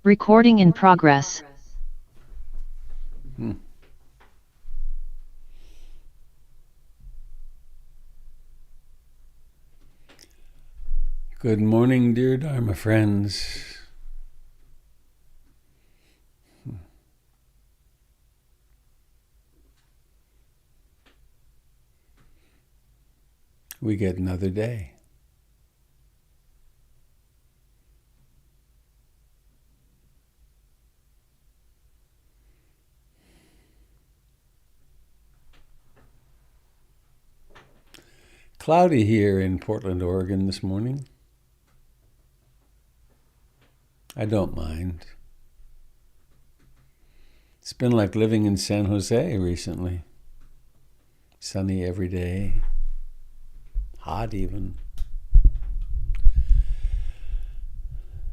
Recording in progress. Good morning, dear Dharma friends. We get another day. Cloudy here in Portland, Oregon this morning. I don't mind. It's been like living in San Jose recently. Sunny every day. Hot even.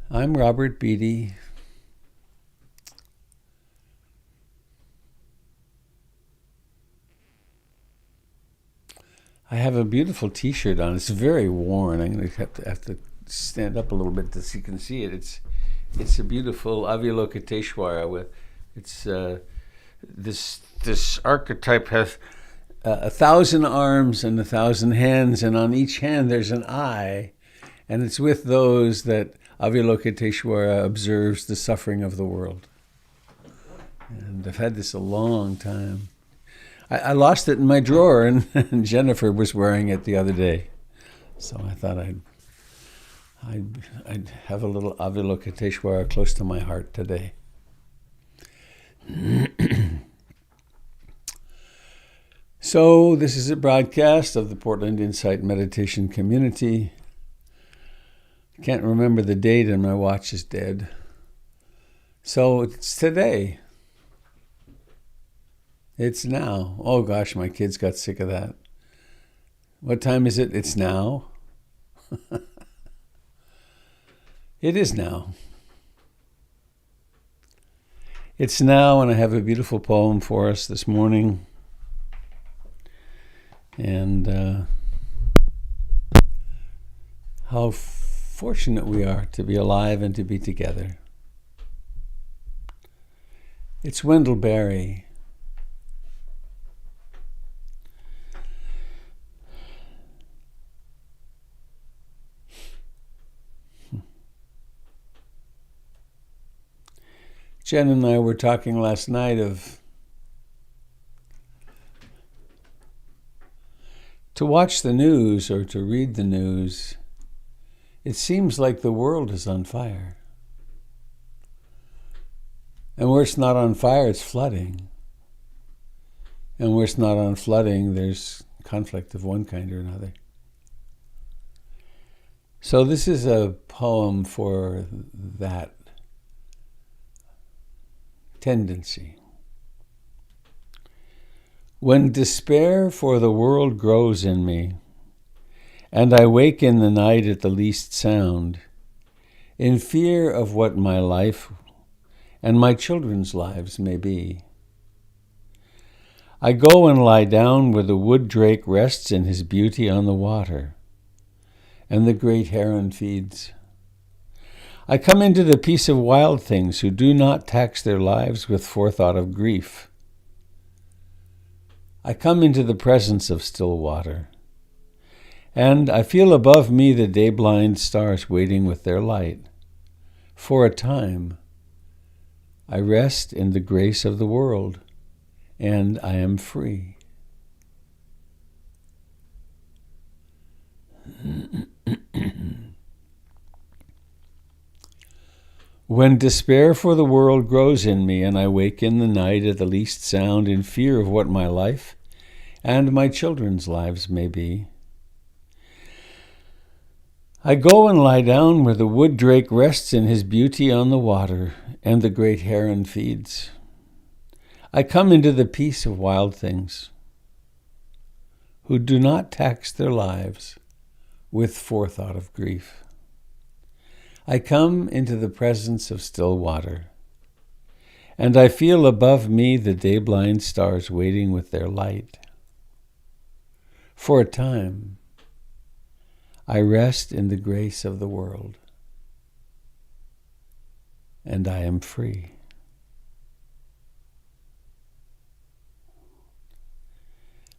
I'm Robert Beatty. I have a beautiful T-shirt on. It's very worn. I'm going to have to stand up a little bit so you can see it. It's a beautiful Avalokiteshvara with this archetype has 1,000 arms and 1,000 hands, and on each hand there's an eye, and it's with those that Avalokiteshvara observes the suffering of the world. And I've had this a long time. I lost it in my drawer, and Jennifer was wearing it the other day, so I thought I'd have a little Avalokiteshvara close to my heart today. So this is a broadcast of the Portland Insight Meditation Community. Can't remember the date and my watch is dead. So it's today. It's now. Oh gosh, my kids got sick of that. What time is it? It's now. It is now. It's now, and I have a beautiful poem for us this morning. And how fortunate we are to be alive and to be together. It's Wendell Berry. Jen and I were talking last night of to watch the news or to read the news, it seems like the world is on fire. And where it's not on fire, it's flooding. And where it's not on flooding, there's conflict of one kind or another. So this is a poem for that tendency. When despair for the world grows in me, and I wake in the night at the least sound, in fear of what my life and my children's lives may be, I go and lie down where the wood drake rests in his beauty on the water, and the great heron feeds. I come into the peace of wild things who do not tax their lives with forethought of grief. I come into the presence of still water, and I feel above me the day-blind stars waiting with their light. For a time, I rest in the grace of the world, and I am free. When despair for the world grows in me, and I wake in the night at the least sound in fear of what my life and my children's lives may be, I go and lie down where the wood drake rests in his beauty on the water, and the great heron feeds. I come into the peace of wild things who do not tax their lives with forethought of grief. I come into the presence of still water, and I feel above me the day-blind stars waiting with their light. For a time, I rest in the grace of the world, and I am free.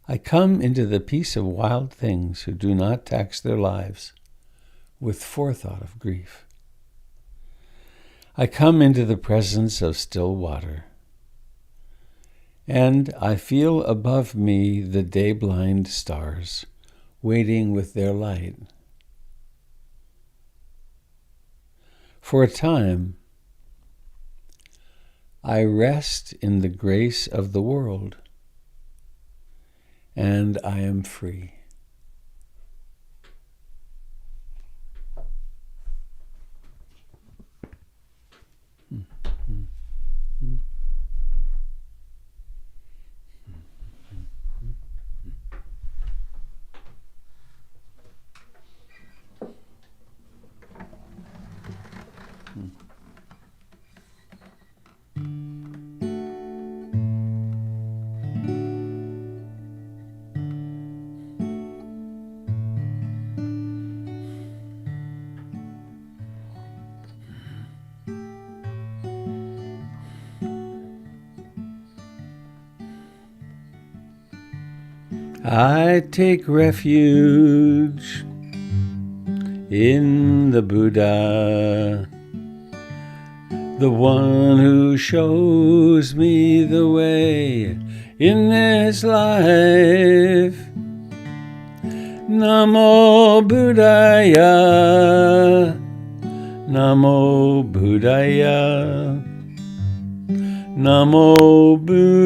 I come into the peace of wild things who do not tax their lives with forethought of grief. I come into the presence of still water, and I feel above me the day-blind stars waiting with their light. For a time, I rest in the grace of the world, and I am free. I take refuge in the Buddha, the one who shows me the way in this life. Namo Buddhaya, Namo Buddhaya, Namo Buddhaya.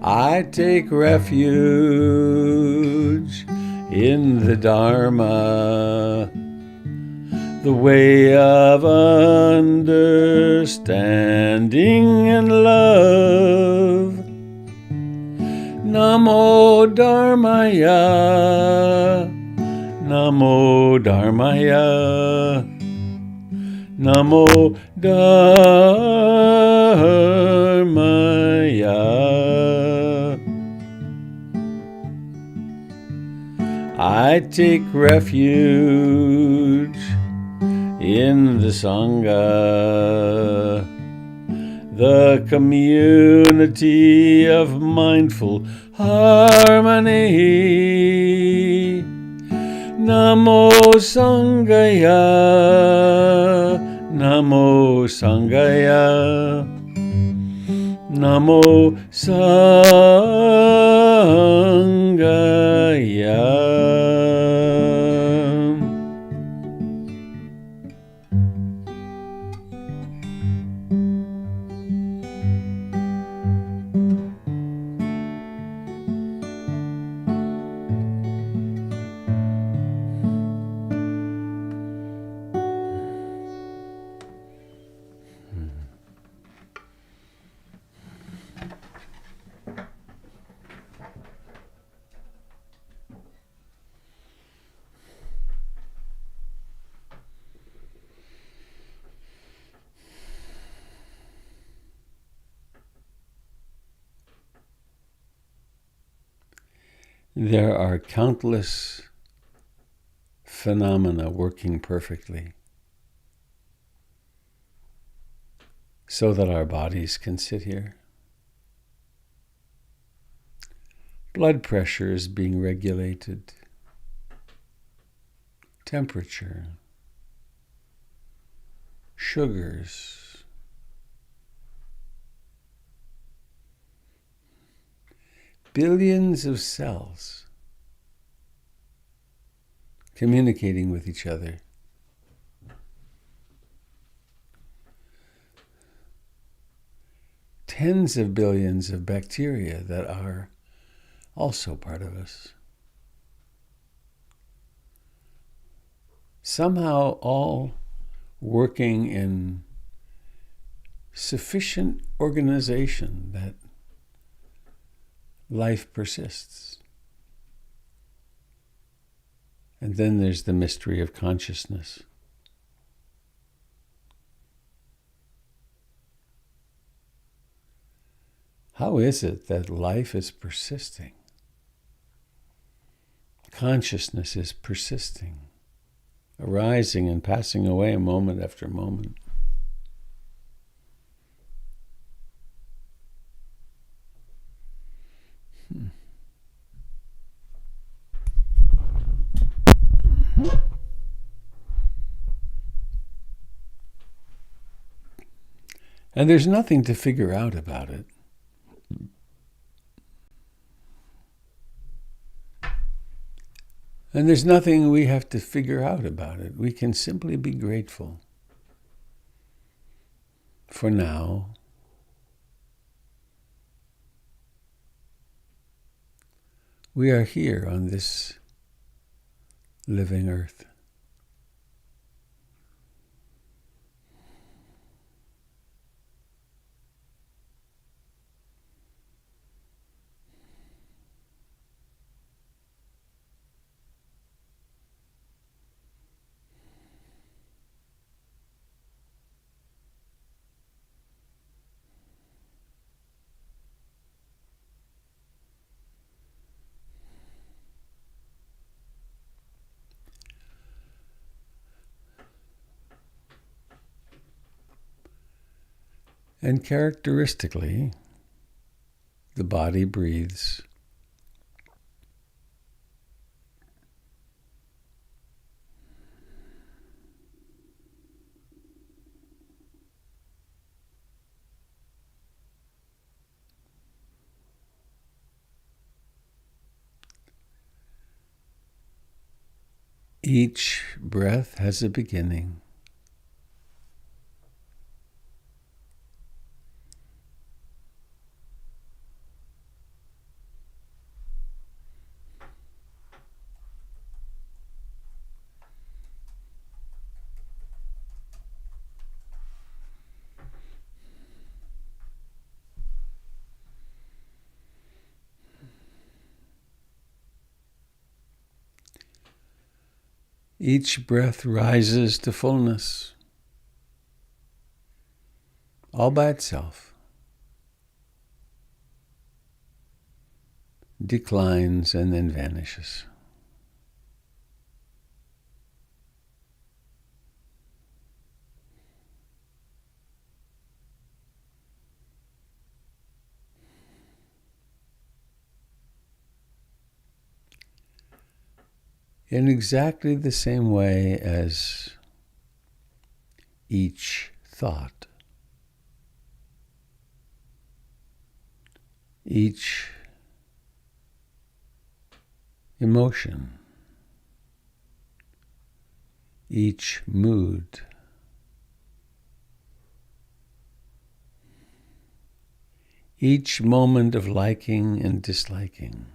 I take refuge in the Dharma, the way of understanding and love. Namo Dharmaya, Namo Dharmaya, Namo Dharmaya. I take refuge in the Sangha, the community of mindful harmony. Namo Sangaya, Namo Sangaya, Namo Sangaya. There are countless phenomena working perfectly so that our bodies can sit here. Blood pressure is being regulated, temperature, sugars, billions of cells communicating with each other. Tens of billions of bacteria that are also part of us. Somehow all working in sufficient organization that life persists. And then there's the mystery of consciousness. How is it that life is persisting? Consciousness is persisting, arising and passing away moment after moment. And there's nothing to figure out about it. And there's nothing we have to figure out about it. We can simply be grateful for now. We are here on this living earth. And characteristically, the body breathes. Each breath has a beginning. Each breath rises to fullness, all by itself, declines and then vanishes. In exactly the same way as each thought, each emotion, each mood, each moment of liking and disliking,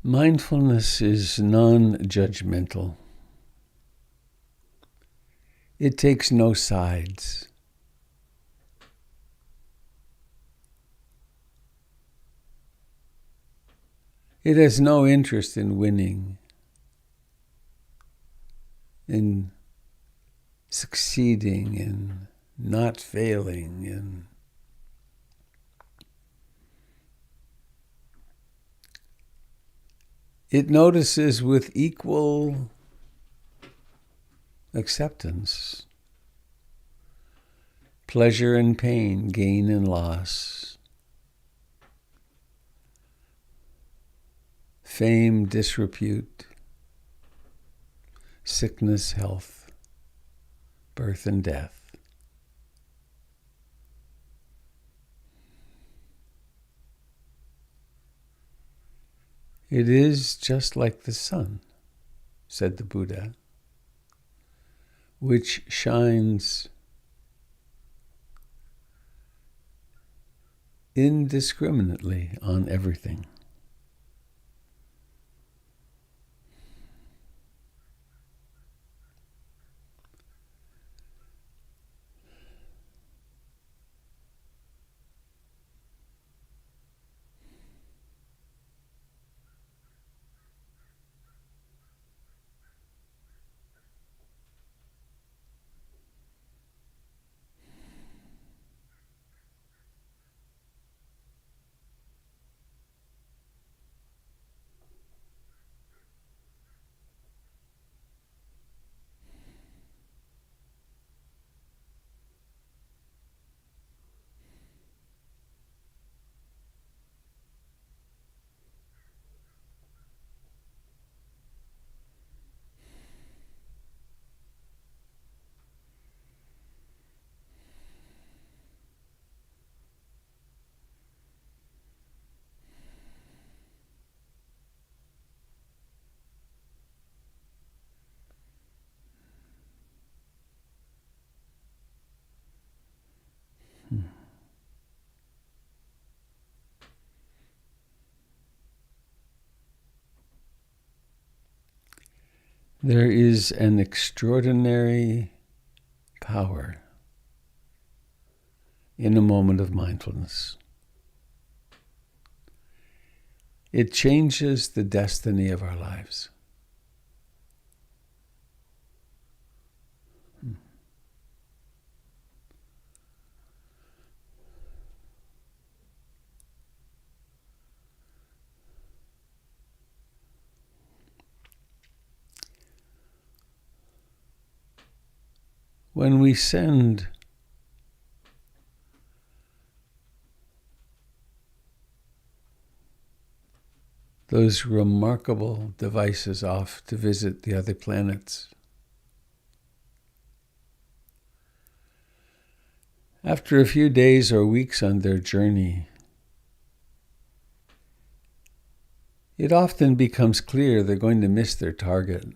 Mindfulness is non-judgmental. It takes no sides. It has no interest in winning, in succeeding, in not failing, in it notices with equal acceptance pleasure and pain, gain and loss, fame, disrepute, sickness, health, birth and death. It is just like the sun, said the Buddha, which shines indiscriminately on everything. There is an extraordinary power in a moment of mindfulness. It changes the destiny of our lives. When we send those remarkable devices off to visit the other planets, after a few days or weeks on their journey, it often becomes clear they're going to miss their target.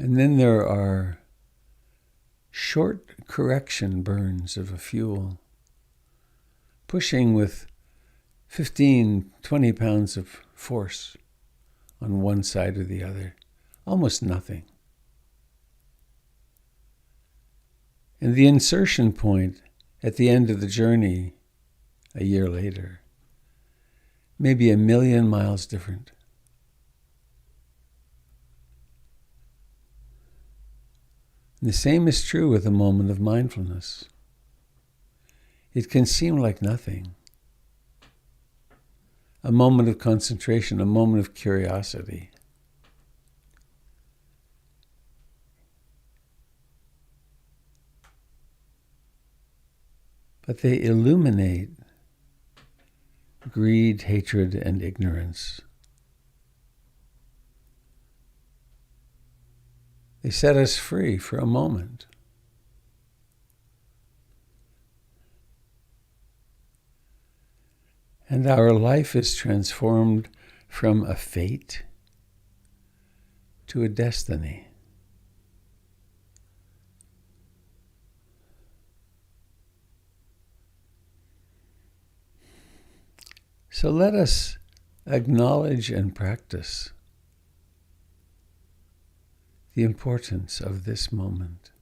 And then there are short correction burns of a fuel, pushing with 15, 20 pounds of force on one side or the other, almost nothing. And the insertion point at the end of the journey, a year later, may be 1,000,000 miles different. And the same is true with a moment of mindfulness. It can seem like nothing. A moment of concentration, a moment of curiosity. But they illuminate greed, hatred, and ignorance. They set us free for a moment. And our life is transformed from a fate to a destiny. So let us acknowledge and practice the importance of this moment.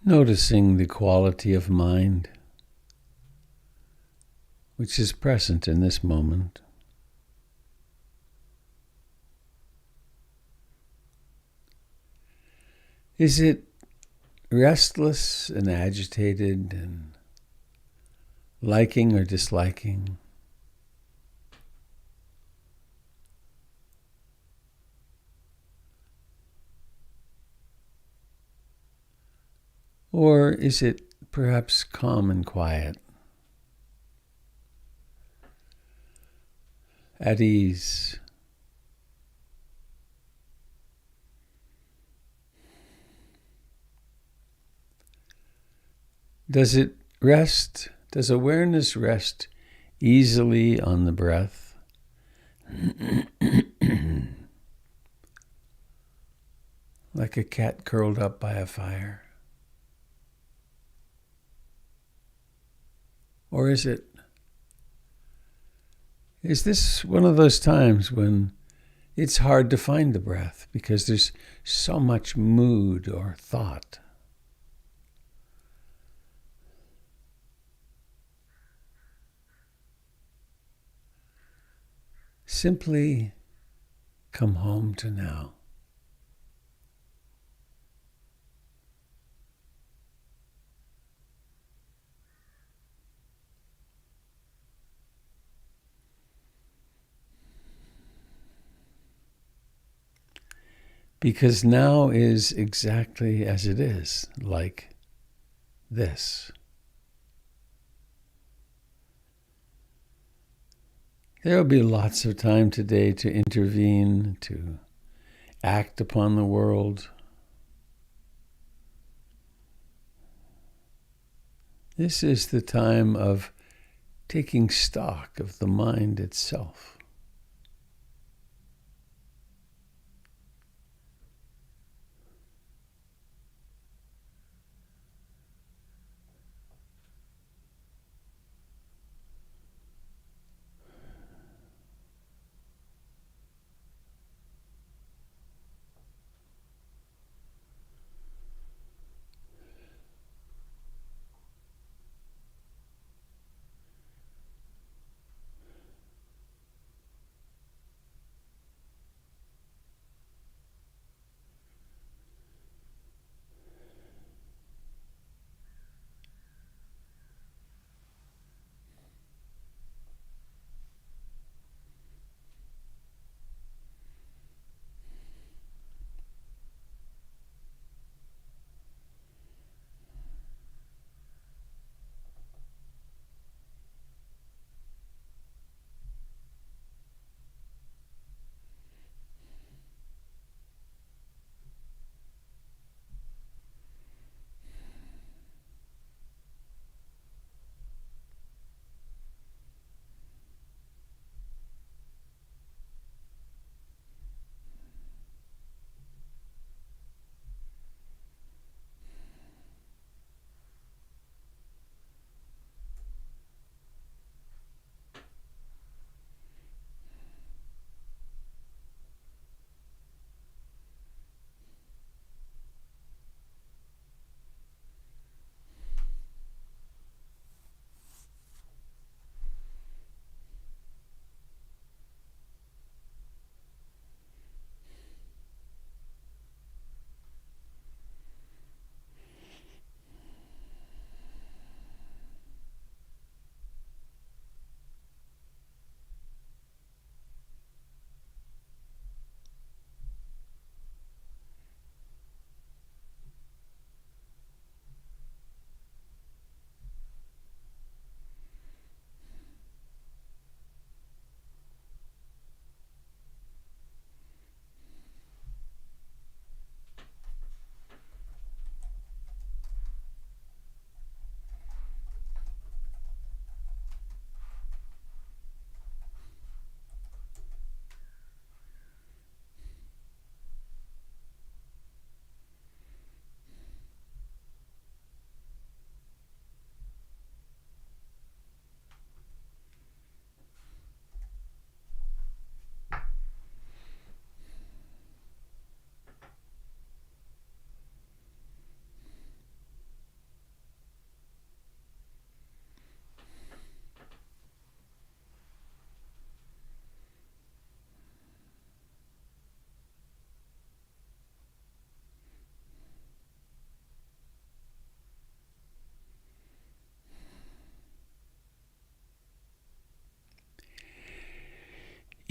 Noticing the quality of mind which is present in this moment. Is it restless and agitated and liking or disliking? Or is it perhaps calm and quiet, at ease? Does it rest? Does awareness rest easily on the breath? Like a cat curled up by a fire? Or is this one of those times when it's hard to find the breath because there's so much mood or thought? Simply come home to now. Because now is exactly as it is, like this. There will be lots of time today to intervene, to act upon the world. This is the time of taking stock of the mind itself.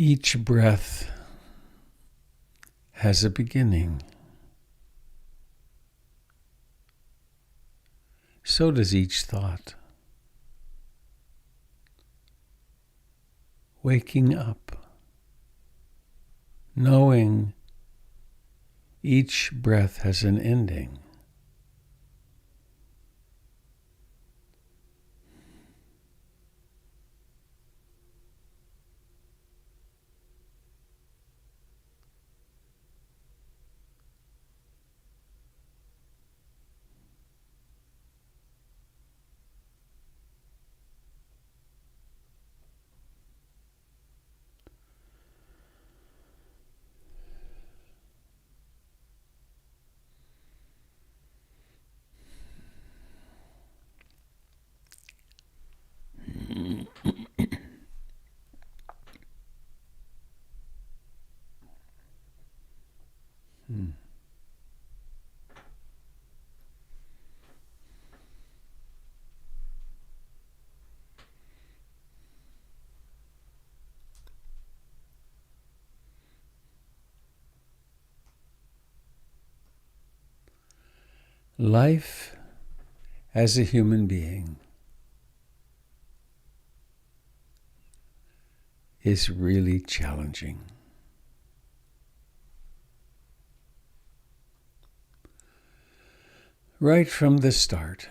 Each breath has a beginning. So does each thought. Waking up, knowing each breath has an ending. Life as a human being is really challenging. Right from the start.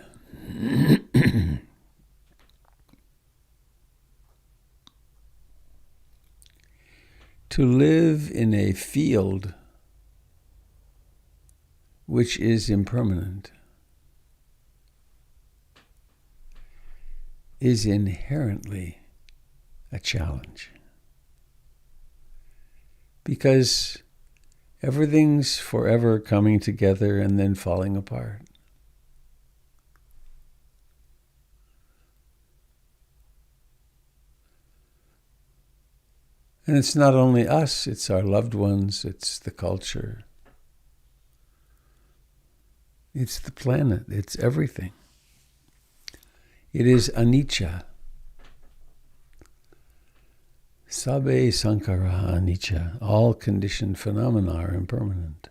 To live in a field which is impermanent is inherently a challenge. Because everything's forever coming together and then falling apart. And it's not only us, it's our loved ones, it's the culture. It's the planet, it's everything. It is anicca. Sabbe sankhara anicca. All conditioned phenomena are impermanent.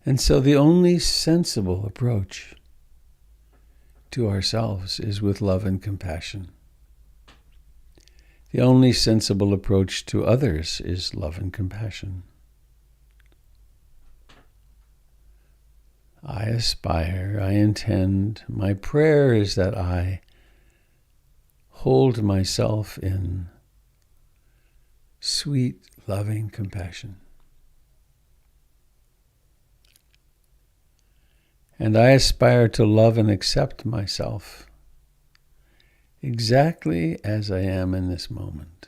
And so the only sensible approach to ourselves is with love and compassion. The only sensible approach to others is love and compassion. I aspire, I intend, my prayer is that I hold myself in sweet, loving compassion. And I aspire to love and accept myself exactly as I am in this moment.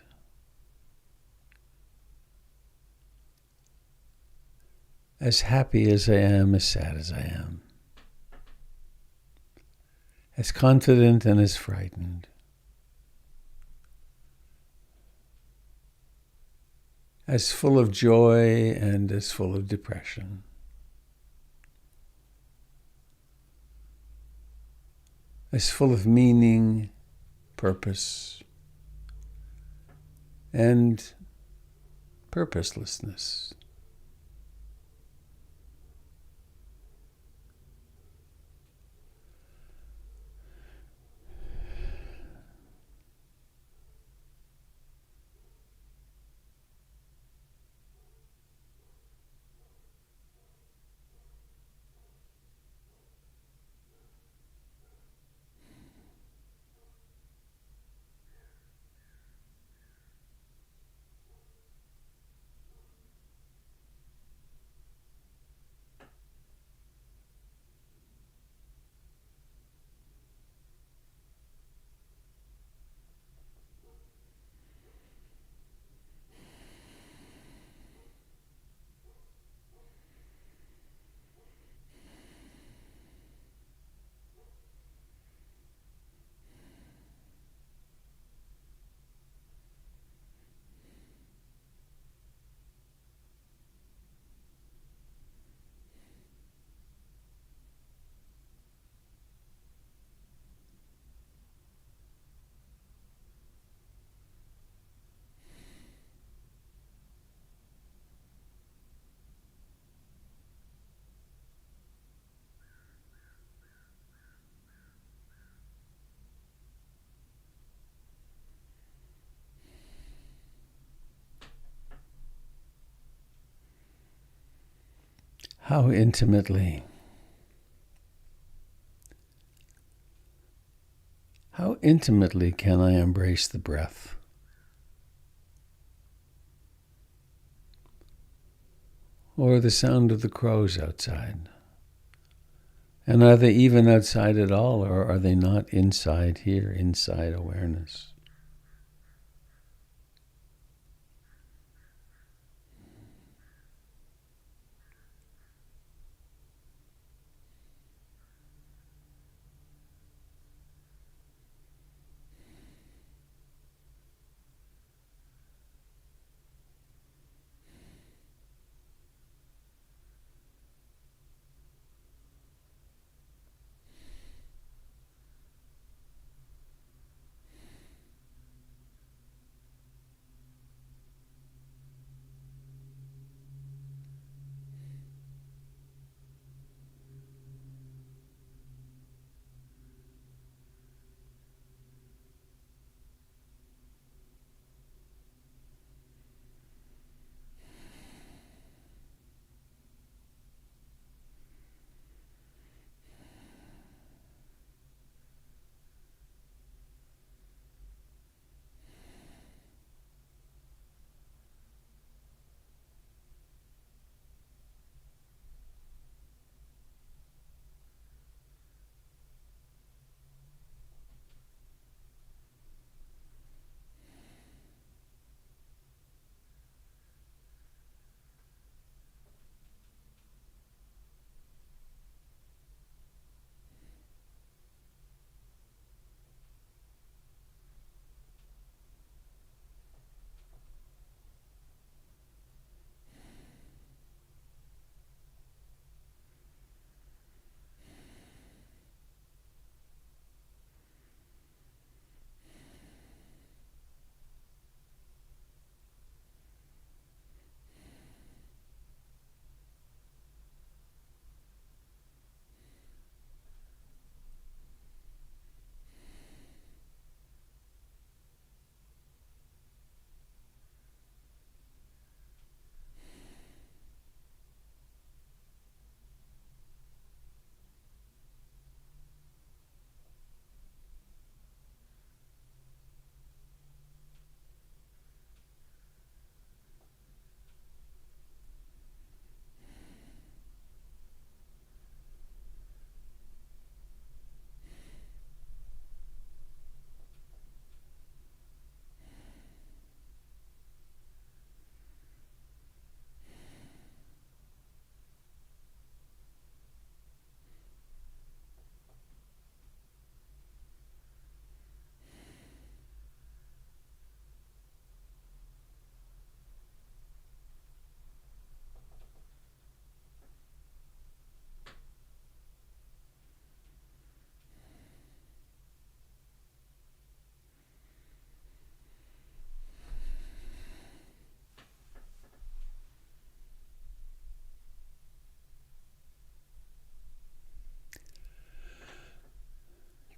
As happy as I am, as sad as I am. As confident and as frightened. As full of joy and as full of depression. As full of meaning, purpose, and purposelessness. How intimately can I embrace the breath? Or the sound of the crows outside? And are they even outside at all, or are they not inside here, inside awareness?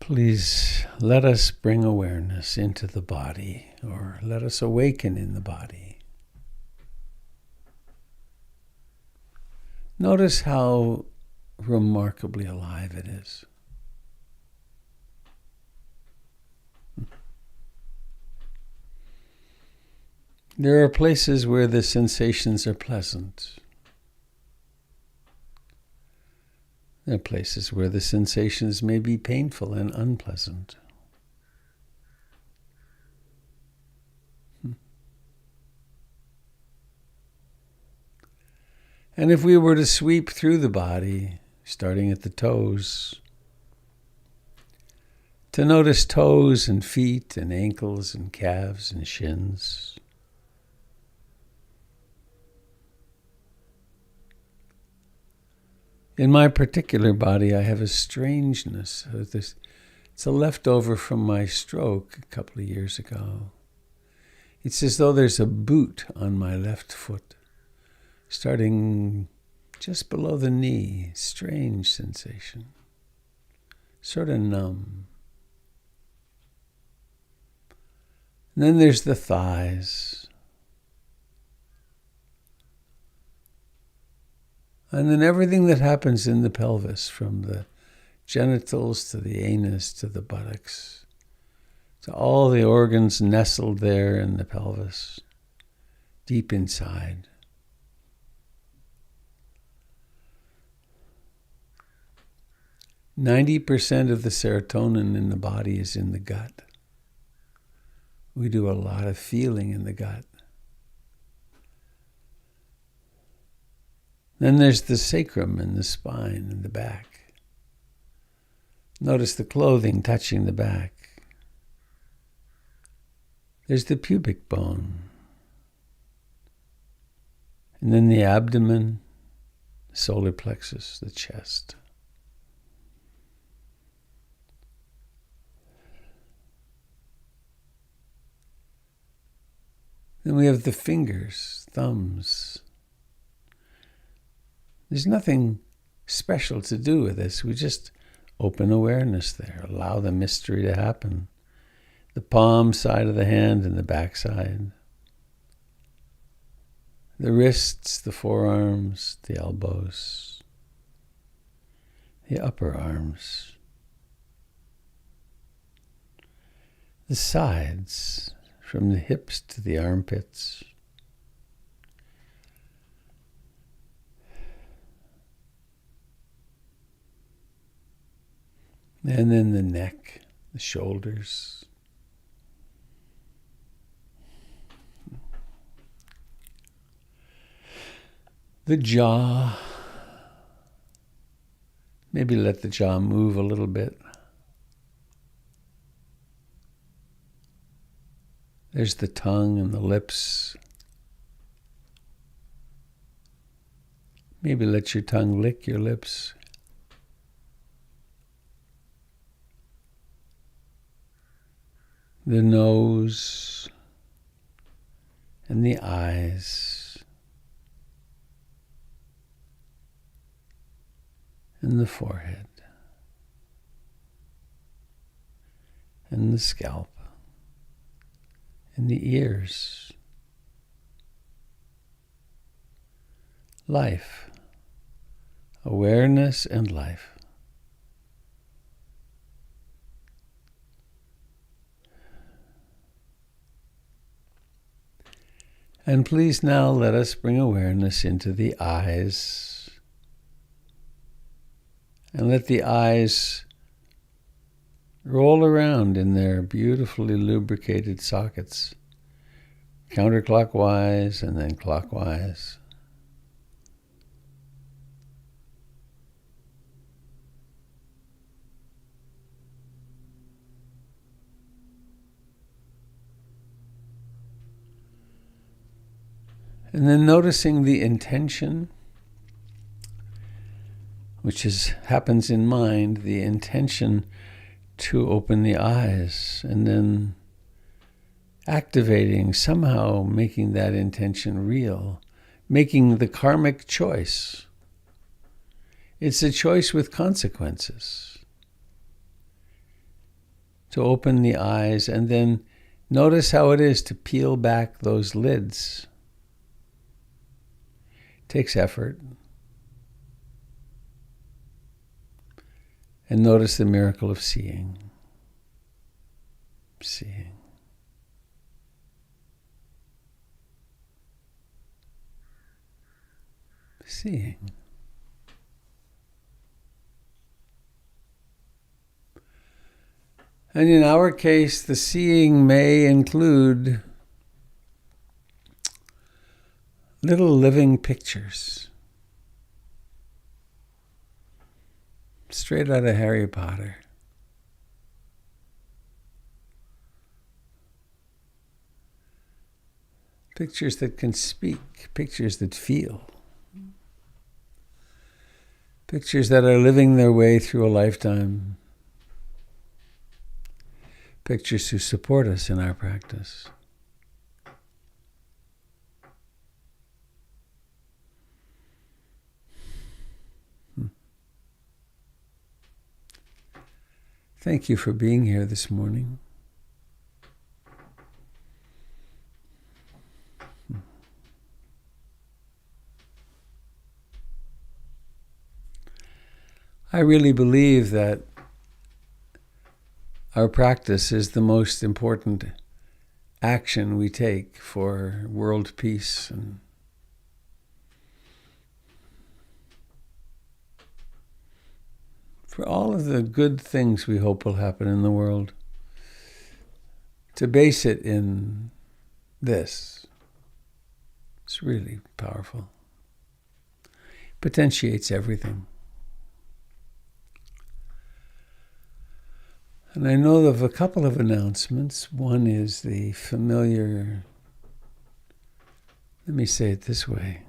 Please let us bring awareness into the body, or let us awaken in the body. Notice how remarkably alive it is. There are places where the sensations are pleasant. There are places where the sensations may be painful and unpleasant. And if we were to sweep through the body, starting at the toes, to notice toes and feet and ankles and calves and shins, in my particular body, I have a strangeness. It's a leftover from my stroke a couple of years ago. It's as though there's a boot on my left foot, starting just below the knee. Strange sensation. Sort of numb. And then there's the thighs. And then everything that happens in the pelvis, from the genitals to the anus to the buttocks, to all the organs nestled there in the pelvis, deep inside. %90 of the serotonin in the body is in the gut. We do a lot of feeling in the gut. Then there's the sacrum and the spine and the back. Notice the clothing touching the back. There's the pubic bone. And then the abdomen, the solar plexus, the chest. Then we have the fingers, thumbs. There's nothing special to do with this. We just open awareness there, allow the mystery to happen. The palm side of the hand and the back side. The wrists, the forearms, the elbows, the upper arms. The sides, from the hips to the armpits. And then the neck, the shoulders. The jaw. Maybe let the jaw move a little bit. There's the tongue and the lips. Maybe let your tongue lick your lips. The nose and the eyes and the forehead and the scalp and the ears. Life, awareness and life. And please now let us bring awareness into the eyes. And let the eyes roll around in their beautifully lubricated sockets, counterclockwise and then clockwise. And then noticing the intention, which happens in mind, the intention to open the eyes, and then activating, somehow making that intention real, making the karmic choice. It's a choice with consequences. To open the eyes and then notice how it is to peel back those lids. Takes effort. And notice the miracle of seeing. Seeing. Seeing. And in our case, the seeing may include little living pictures, straight out of Harry Potter. Pictures that can speak, pictures that feel, pictures that are living their way through a lifetime, pictures who support us in our practice. Thank you for being here this morning. I really believe that our practice is the most important action we take for world peace and for all of the good things we hope will happen in the world. To base it in this, it's really powerful. Potentiates everything. And I know of a couple of announcements. One is the familiar, let me say it this way.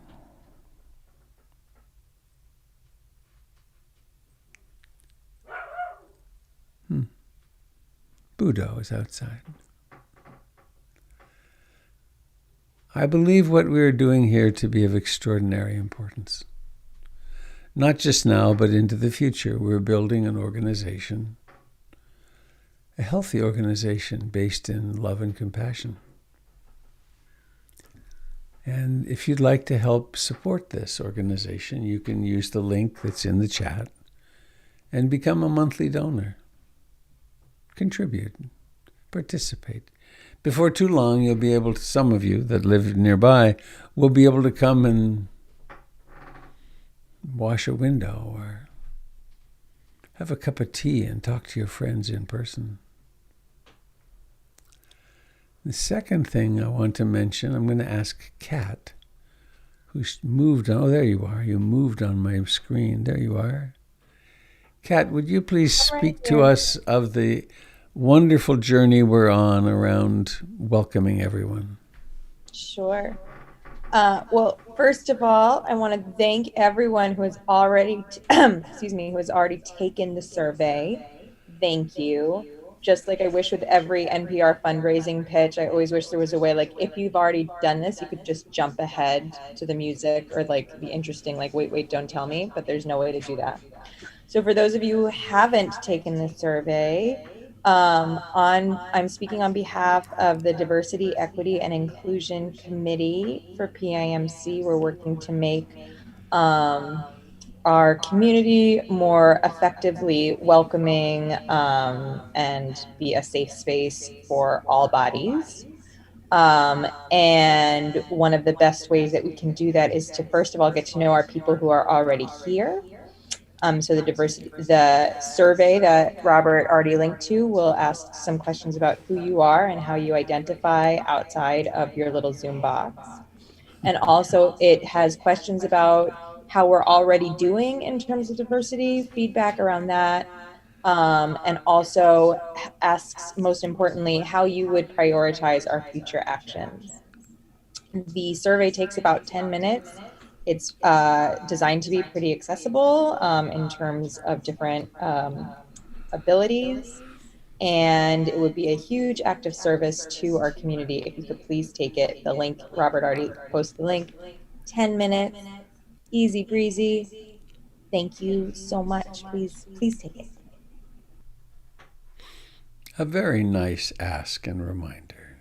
Buddha is outside. I believe what we are doing here to be of extraordinary importance. Not just now, but into the future. We're building an organization, a healthy organization based in love and compassion. And if you'd like to help support this organization, you can use the link that's in the chat and become a monthly donor. Contribute, participate. Before too long, you'll be able to, some of you that live nearby, will be able to come and wash a window or have a cup of tea and talk to your friends in person. The second thing I want to mention, I'm going to ask Kat, who's moved on. Oh, there you are. You moved on my screen. There you are. Kat, would you please speak to us of the wonderful journey we're on around welcoming everyone? Sure. Well, first of all, I want to thank everyone who has already, who has already taken the survey. Thank you. Just like I wish with every NPR fundraising pitch, I always wish there was a way, like, if you've already done this, you could just jump ahead to the music or like be interesting, like, wait, don't tell me, but there's no way to do that. So for those of you who haven't taken the survey, I'm speaking on behalf of the Diversity, Equity, and Inclusion Committee for PIMC. We're working to make our community more effectively welcoming and be a safe space for all bodies. And one of the best ways that we can do that is to first of all get to know our people who are already here. So the survey that Robert already linked to will ask some questions about who you are and how you identify outside of your little Zoom box. And also it has questions about how we're already doing in terms of diversity, feedback around that, and also asks, most importantly, how you would prioritize our future actions. The survey takes about 10 minutes. It's designed to be pretty accessible in terms of different abilities. And it would be a huge act of service to our community if you could please take it. The link, Robert already posted the link. 10 minutes, easy breezy. Thank you so much. Please take it. A very nice ask and reminder.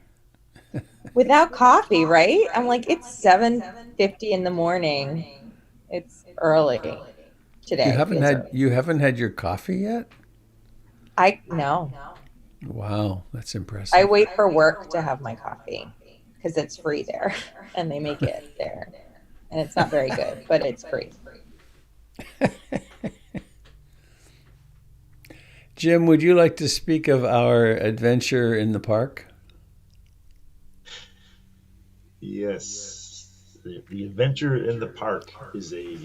Without coffee, right? I'm like, it's 7:50 in the morning. It's early You today. haven't Feels had early. you haven't had your coffee yet? I no. Wow, that's I impressive. wait for work to have my coffee because it's free there and they make it there. And it's not very good, but it's free. Jim, would you like to speak of our adventure in the park? Yes, the adventure in the park is a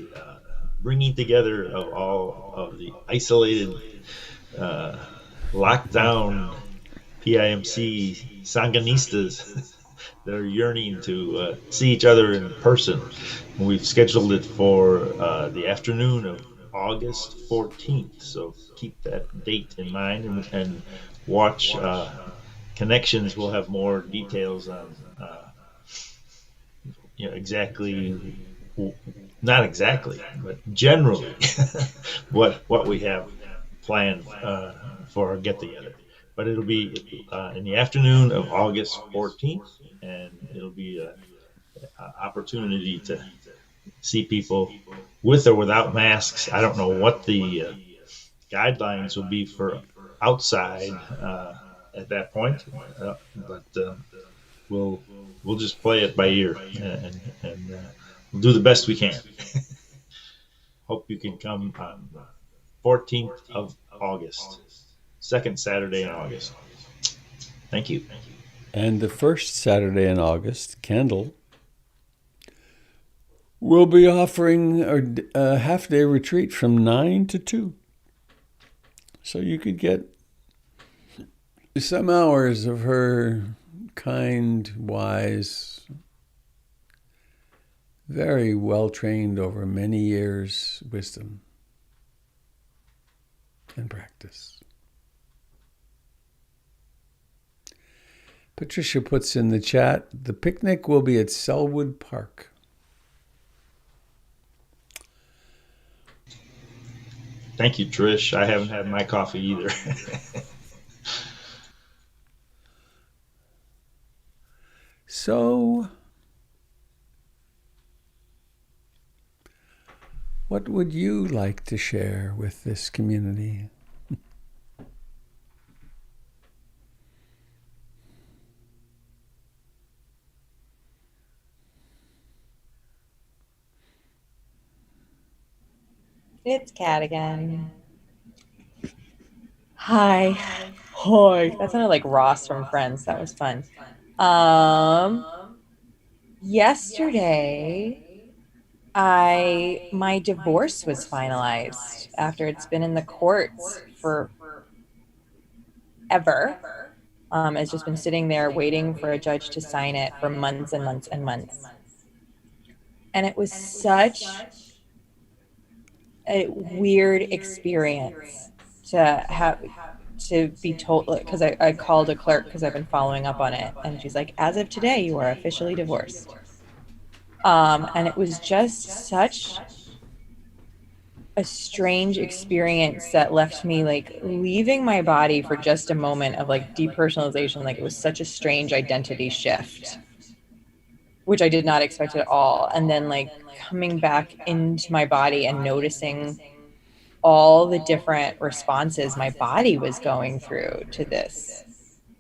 bringing together of all of the isolated, uh, locked down PIMC Sanganistas that are yearning to see each other in person. And we've scheduled it for the afternoon of August 14th. So keep that date in mind and watch Connections. Will have more details on exactly, not exactly, but generally what we have planned for our get together. But it'll be in the afternoon of August 14th, and it'll be an opportunity to see people with or without masks. I don't know what the guidelines will be for outside at that point, but we'll we'll just play it by ear and we'll do the best we can. Hope you can come on the 14th of August, second Saturday in August. Thank you. And the first Saturday in August, Kendall will be offering a half-day retreat from 9 to 2. So you could get some hours of her kind, wise, very well-trained over many years wisdom and practice. Patricia puts in the chat, the picnic will be at Selwood Park. Thank you, Trish. I haven't had my coffee either. So, what would you like to share with this community? It's Kat again. Hi. Hi. That sounded like Ross from Friends. That was fun. Yesterday, I my divorce was finalized after it's been in the courts for ever. It's just been sitting there waiting for a judge to sign it for months and months and months. And it was such a weird experience to have to be told, because I called a clerk because I've been following up on it, and she's like, as of today you are officially divorced. And it was just such a strange experience that left me like leaving my body for just a moment of like depersonalization. Like it was such a strange identity shift, which I did not expect at all. And then like coming back into my body and noticing all the different responses my body was going through to this.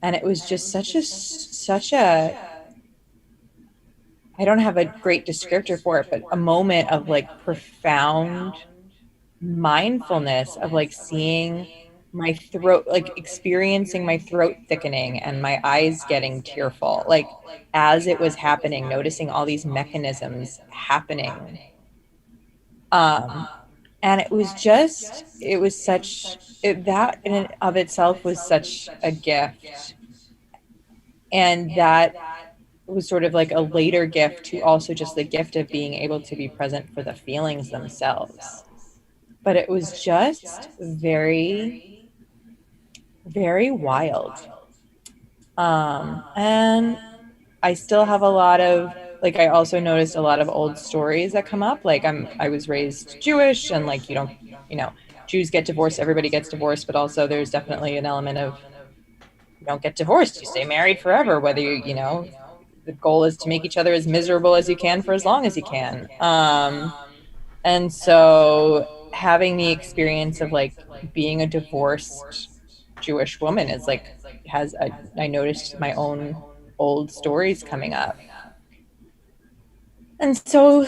And it was just such a I don't have a great descriptor for it, but a moment of like profound mindfulness of like seeing my throat, like experiencing my throat thickening and my eyes getting tearful, like as it was happening, noticing all these mechanisms happening. And it was such, that in and of itself was such a gift. And that was sort of like a later gift to also just the gift of being able to be present for the feelings themselves. But it was just very, very wild. And I still have a lot of, like, I also noticed a lot of old stories that come up. Like I was raised Jewish, and like, you know, Jews get divorced, everybody gets divorced, but also there's definitely an element of you don't get divorced, you stay married forever, whether you know, the goal is to make each other as miserable as you can for as long as you can. And so having the experience of like being a divorced Jewish woman is like, I noticed my own old stories coming up. And so,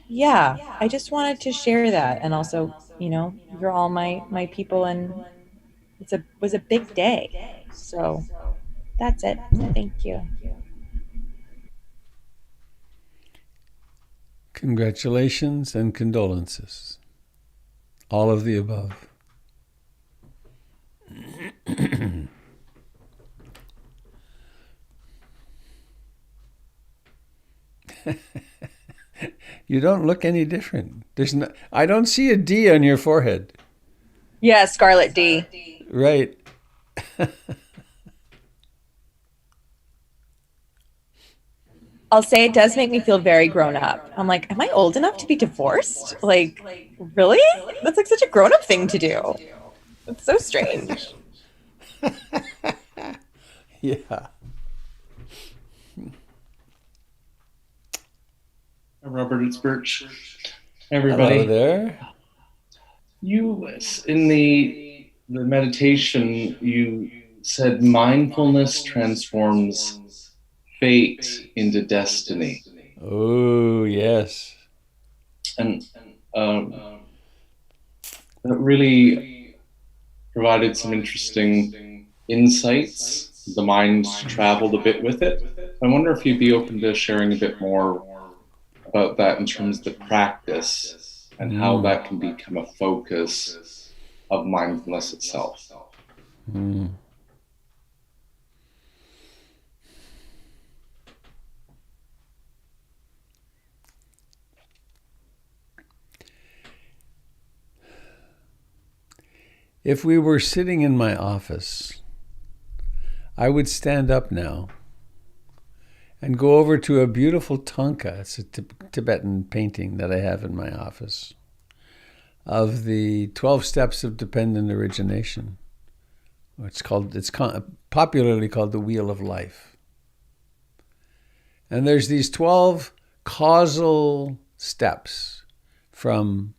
yeah, I just wanted to share that. And also, you know, you're all my people, and was a big day. So that's it. Thank you. Congratulations and condolences. All of the above. You don't look any different. I don't see a D on your forehead. Yeah, Scarlet D. Right. I'll say it does make me feel very grown up. I'm like, am I old enough to be divorced? Like, really? That's like such a grown up thing to do. It's so strange. Yeah. Robert, it's Birch. Everybody, Hello there. you in the meditation you said mindfulness transforms fate into destiny, Oh, yes. and um, that really provided some interesting insights. The mind traveled a bit with it. I wonder if you'd be open to sharing a bit more about that in terms of the practice and how Mm, that can become a focus of mindfulness itself. mm. If we were sitting in my office, I would stand up now and go over to a beautiful tanka. It's a Tibetan painting that I have in my office of the 12 steps of dependent origination. It's popularly called the Wheel of Life. And there's these 12 causal steps from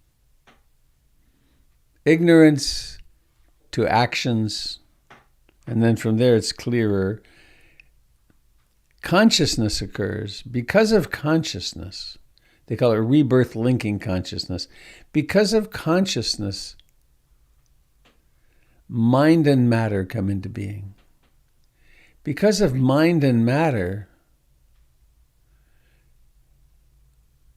ignorance to actions, and then from there it's clearer. Consciousness occurs because of consciousness. They call it rebirth linking consciousness. Because of consciousness, mind and matter come into being. Because of mind and matter,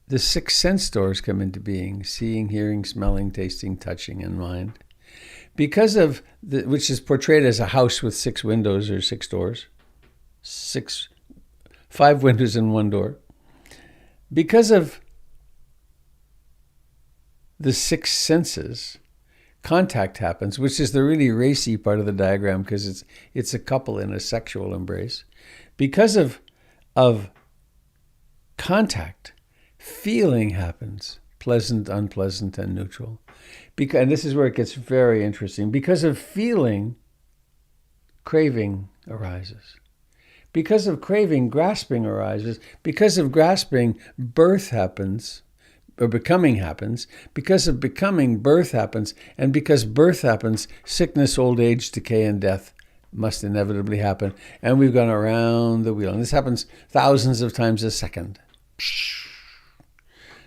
the 6 sense doors come into being: seeing, hearing, smelling, tasting, touching, and mind. Because of which is portrayed as a house with 6 windows or 6 doors, 5 windows and 1 door. Because of the 6 senses, contact happens, which is the really racy part of the diagram because it's a couple in a sexual embrace. Because of contact, feeling happens: pleasant, unpleasant, and neutral. And this is where it gets very interesting. Because of feeling, craving arises. Because of craving, grasping arises. Because of grasping, birth happens, or becoming happens. Because of becoming, birth happens. And because birth happens, sickness, old age, decay, and death must inevitably happen. And we've gone around the wheel. And this happens thousands of times a second.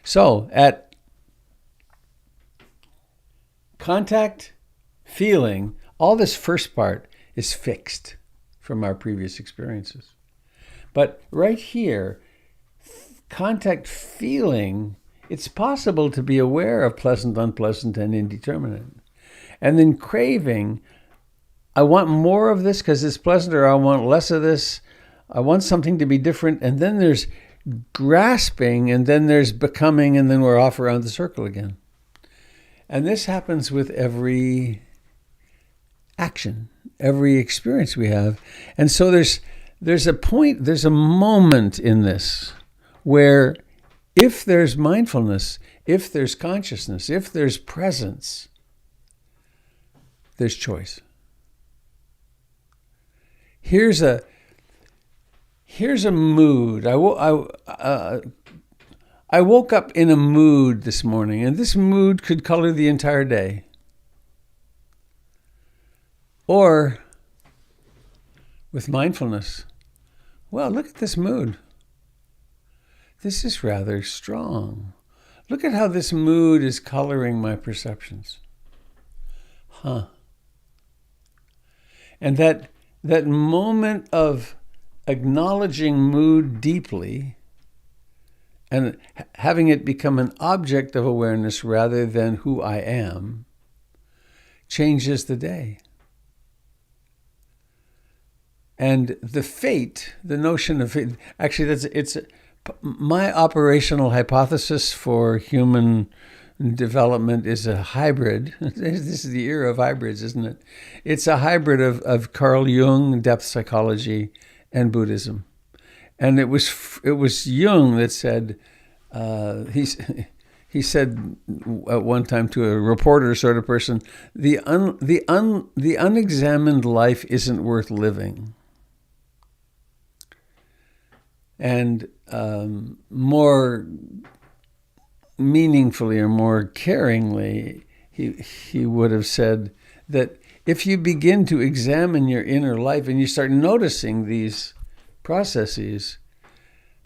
So, at contact, feeling, all this first part is fixed from our previous experiences. But right here, contact, feeling, it's possible to be aware of pleasant, unpleasant, and indeterminate. And then craving, I want more of this because it's pleasant, or I want less of this. I want something to be different. And then there's grasping, and then there's becoming, and then we're off around the circle again. And this happens with every action, every experience we have. And so there's a point, there's a moment in this where if there's mindfulness, if there's consciousness, if there's presence, there's choice. Here's a mood. I woke up in a mood this morning, and this mood could color the entire day. Or, with mindfulness, well, look at this mood. This is rather strong. Look at how this mood is coloring my perceptions. And that moment of acknowledging mood deeply and having it become an object of awareness rather than who I am changes the day. And the fate, the notion of fate, actually it's my operational hypothesis for human development is a hybrid. This is the era of hybrids, isn't it? It's a hybrid of Carl Jung, depth psychology, and Buddhism. And it was Jung that said, he said at one time to a reporter sort of person, the unexamined life isn't worth living. And more meaningfully or more caringly, he would have said that if you begin to examine your inner life and you start noticing these processes,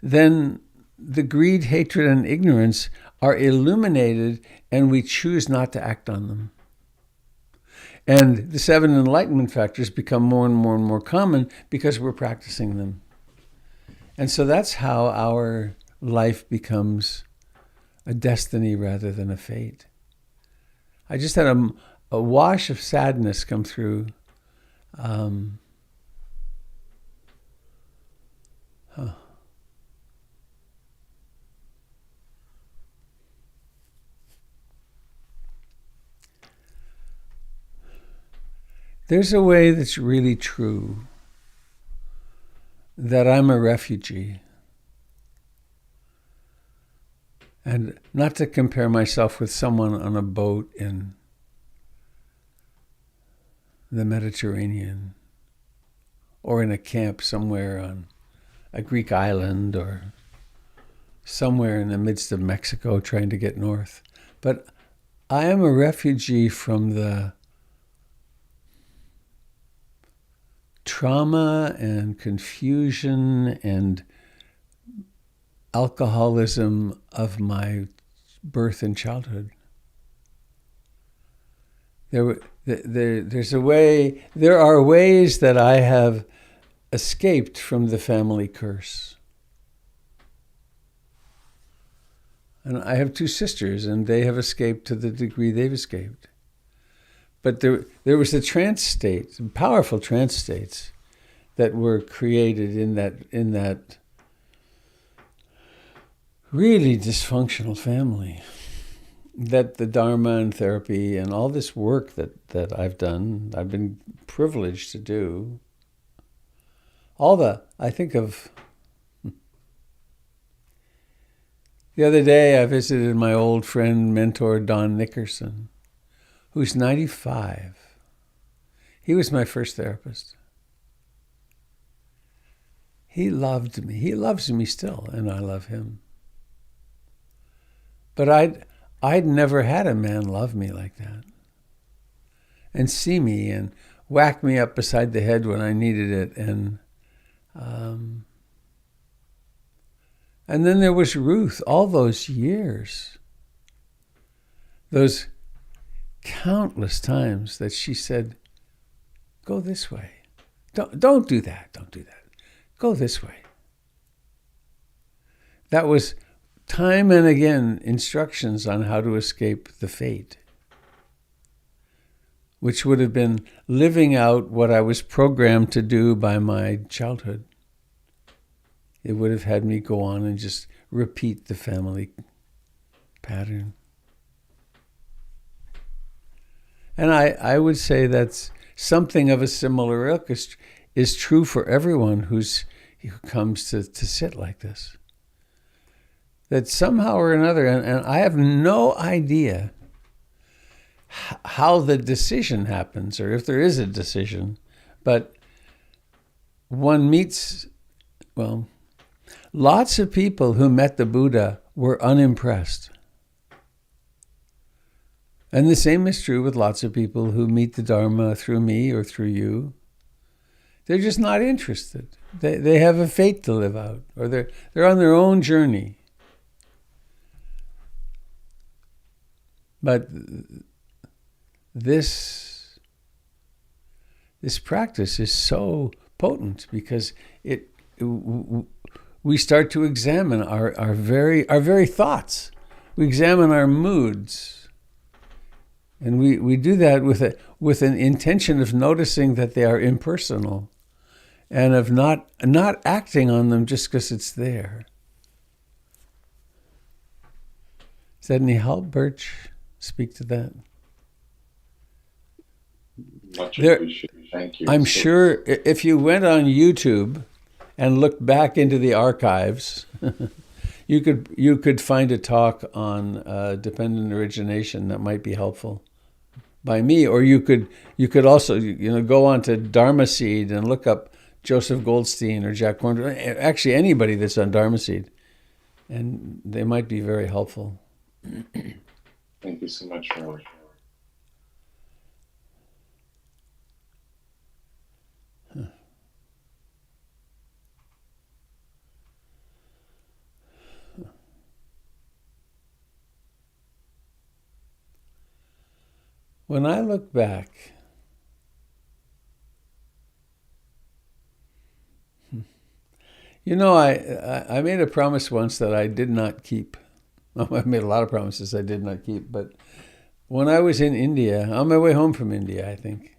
then the greed, hatred, and ignorance are illuminated, and we choose not to act on them. And the 7 enlightenment factors become more and more and more common because we're practicing them. And so that's how our life becomes a destiny rather than a fate. I just had a wash of sadness come through. There's a way that's really true, that I'm a refugee. And not to compare myself with someone on a boat in the Mediterranean or in a camp somewhere on a Greek island or somewhere in the midst of Mexico trying to get north. But I am a refugee from the trauma and confusion and alcoholism of my birth and childhood. There are ways that I have escaped from the family curse. And I have 2 sisters, and they have escaped to the degree they've escaped. But there was a trance state, powerful trance states that were created in that really dysfunctional family, that the Dharma and therapy and all this work that I've done, I've been privileged to do. I think of, the other day I visited my old friend, mentor, Don Nickerson, who's 95. He was my first therapist. He loved me. He loves me still, and I love him. But I'd never had a man love me like that and see me and whack me up beside the head when I needed it. And then there was Ruth, all those years, those countless times that she said, go this way. Don't do that. Don't do that. Go this way. That was time and again instructions on how to escape the fate, which would have been living out what I was programmed to do by my childhood. It would have had me go on and just repeat the family pattern. And I would say that's something of a similar ilk is true for everyone who comes to sit like this. That somehow or another, and I have no idea how the decision happens or if there is a decision, but one meets, lots of people who met the Buddha were unimpressed. And the same is true with lots of people who meet the Dharma through me or through you. They're just not interested. They have a fate to live out, or they're on their own journey. But this practice is so potent because we start to examine our very thoughts. We examine our moods. And we do that with an intention of noticing that they are impersonal and of not acting on them just because it's there. Is that any help, Birch? Speak to that. Much appreciated. Thank you. I'm sure if you went on YouTube and looked back into the archives, you could find a talk on dependent origination that might be helpful by me, or you could also go on to Dharma Seed and look up Joseph Goldstein or Jack Kornfield, actually anybody that's on Dharma Seed, and they might be very helpful. Thank you so much, Robert. When I look back, I made a promise once that I did not keep. I made a lot of promises I did not keep, but when I was in India, on my way home from India, I think,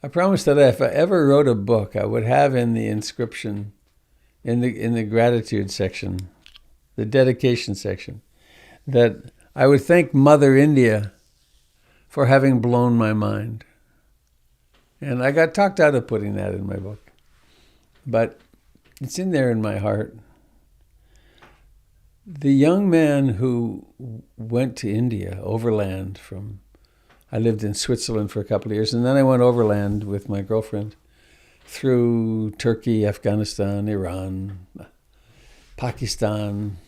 I promised that if I ever wrote a book, I would have in the inscription, in the gratitude section, the dedication section, that I would thank Mother India for having blown my mind. And I got talked out of putting that in my book. But it's in there in my heart. The young man who went to India overland from, I lived in Switzerland for a couple of years, and then I went overland with my girlfriend through Turkey, Afghanistan, Iran, Pakistan.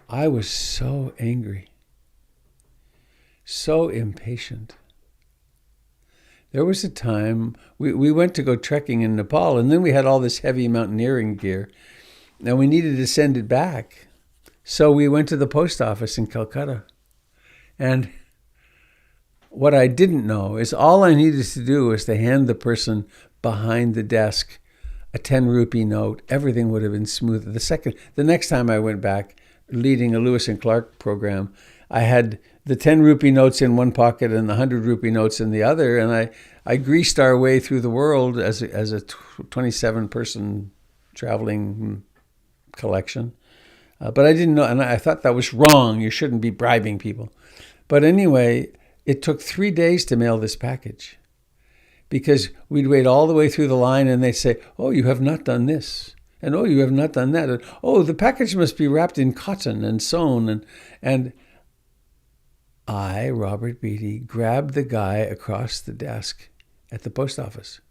I was so angry, so impatient. There was a time we went to go trekking in Nepal, and then we had all this heavy mountaineering gear, and we needed to send it back. So we went to the post office in Calcutta. And what I didn't know is all I needed to do was to hand the person behind the desk a 10 rupee note. Everything would have been smooth. The next time I went back, leading a Lewis and Clark program, I had the 10 rupee notes in one pocket and the 100 rupee notes in the other, and I greased our way through the world as a 27-person traveling collection. But I didn't know, and I thought that was wrong. You shouldn't be bribing people. But anyway, it took 3 days to mail this package because we'd wait all the way through the line and they'd say, oh, you have not done this. And oh, you have not done that. And, oh, the package must be wrapped in cotton and sewn. And I, Robert Beatty, grabbed the guy across the desk at the post office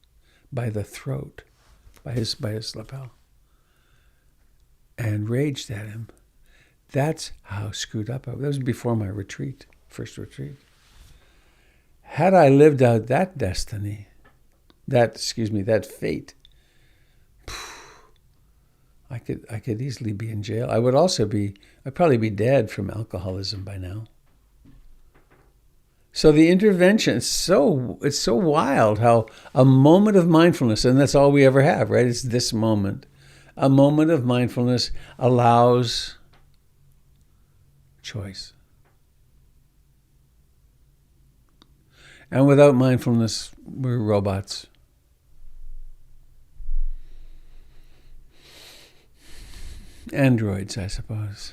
by the throat, by his lapel, and raged at him. That's how screwed up I was. That was before my first retreat. Had I lived out that destiny, that fate, I could easily be in jail. I'd probably be dead from alcoholism by now. So the intervention, it's so wild how a moment of mindfulness, and that's all we ever have, right? It's this moment. A moment of mindfulness allows choice. And without mindfulness, we're robots. Androids, I suppose.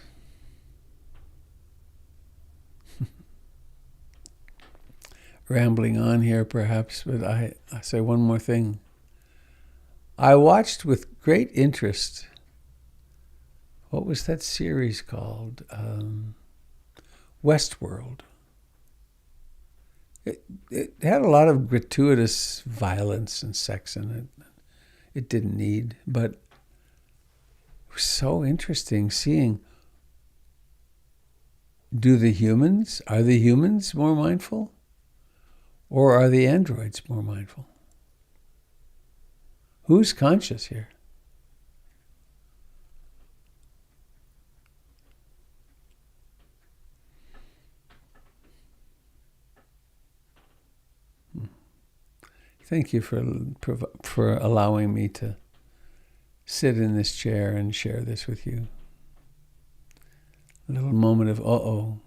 Rambling on here, perhaps, but I say one more thing. I watched with great interest, what was that series called? Westworld. It had a lot of gratuitous violence and sex in it. It didn't need, but it was so interesting seeing, are the humans more mindful? Or are the androids more mindful? Who's conscious here? Thank you for allowing me to sit in this chair and share this with you. A little moment of,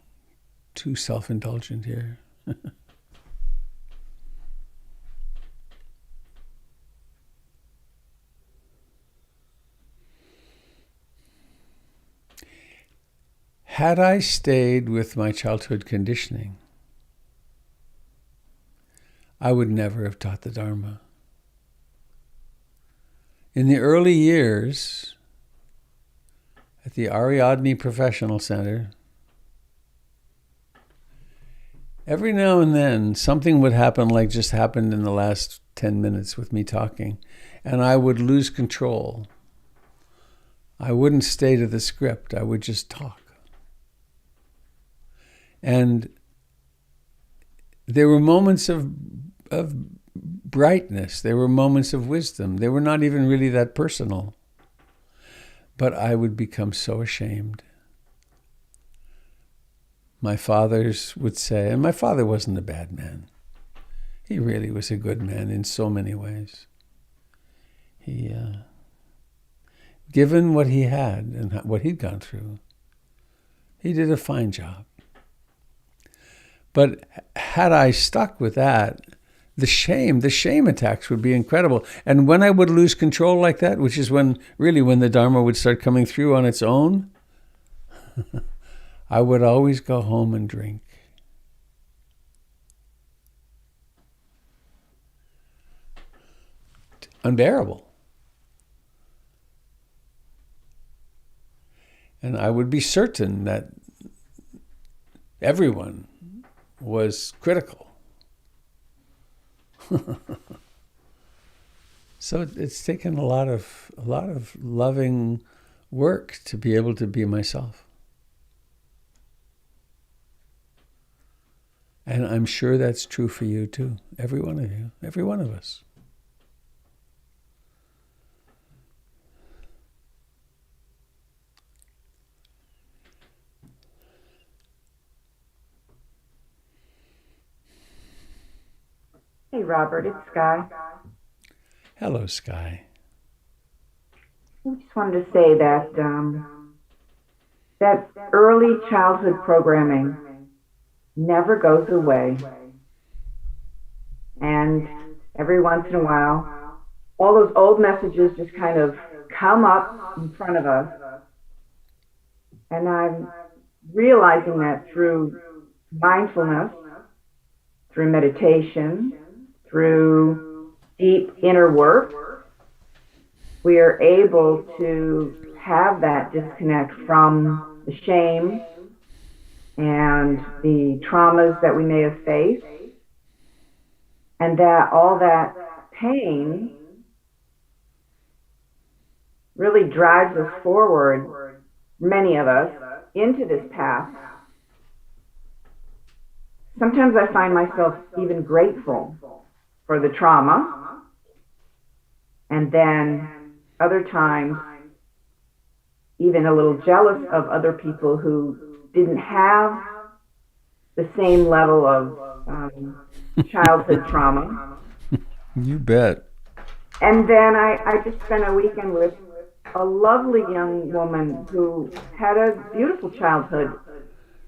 too self-indulgent here. Had I stayed with my childhood conditioning, I would never have taught the Dharma. In the early years, at the Ariadne Professional Center, every now and then something would happen like just happened in the last 10 minutes with me talking, and I would lose control I wouldn't stay to the script. I would just talk. And there were moments of brightness. There were moments of wisdom. They were not even really that personal. But I would become so ashamed. My fathers would say, and my father wasn't a bad man. He really was a good man in so many ways. He, given what he had and what he'd gone through, he did a fine job. But had I stuck with that, the shame attacks would be incredible. And when I would lose control like that, which is when the Dharma would start coming through on its own, I would always go home and drink. Unbearable. And I would be certain that everyone was critical. So it's taken a lot of loving work to be able to be myself. And I'm sure that's true for you too. Every one of you, every one of us. Hey, Robert, it's Sky. Hello, Sky. I just wanted to say that that early childhood programming never goes away. And every once in a while, all those old messages just kind of come up in front of us. And I'm realizing that through mindfulness, through meditation, through deep inner work, we are able to have that disconnect from the shame and the traumas that we may have faced, and that all that pain really drives us forward, many of us, into this path. Sometimes I find myself even grateful for the trauma, and then other times even a little jealous of other people who didn't have the same level of childhood trauma. You bet. And then I just spent a weekend with a lovely young woman who had a beautiful childhood,